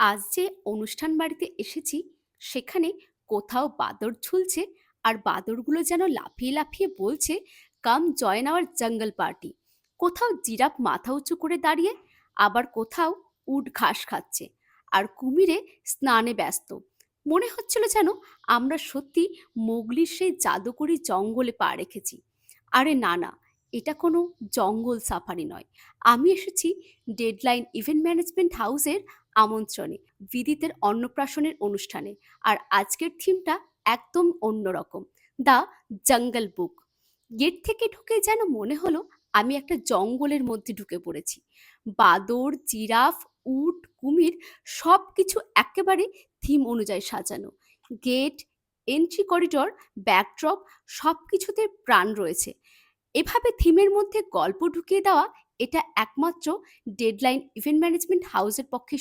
আজ যে অনুষ্ঠান বাড়িতে এসেছি সেখানে কোথাও বাদর ঝুলছে আর বাদরগুলো যেন লাফিয়ে লাফিয়ে বলছে, কাম জয়েন আওয়ার জঙ্গল পার্টি। কোথাও জিরাফ মাথা উঁচু করে দাঁড়িয়ে, আবার কোথাও উট ঘাস খাচ্ছে, আর কুমিরে স্নানে ব্যস্ত। মনে হচ্ছিল যেন আমরা সত্যি মোগলির সেই জাদুকরি জঙ্গলে পা রেখেছি। আরে না না, এটা কোনো জঙ্গল সাফারি নয়। আমি এসেছি ডেডলাইন ইভেন্ট ম্যানেজমেন্ট হাউসের আমন্ত্রণে, বিদিতের অন্নপ্রাশনের অনুষ্ঠানে। আর আজকের থিমটা একদম অন্যরকম, দ্য জঙ্গল বুক। গেট থেকে ঢুকে যেন মনে হলো আমি একটা জঙ্গলের মধ্যে ঢুকে পড়েছি। বাদর, জিরাফ, উট, কুমির সব কিছু একেবারে থিম অনুযায়ী সাজানো। গেট, এন্ট্রি করিডর, ব্যাকড্রপ সব কিছুতে প্রাণ রয়েছে। এভাবে থিমের মধ্যে গল্প ঢুকিয়ে দেওয়া, এটা একমাত্র ডেডলাইন ইভেন্ট ম্যানেজমেন্ট হাউসের পক্ষে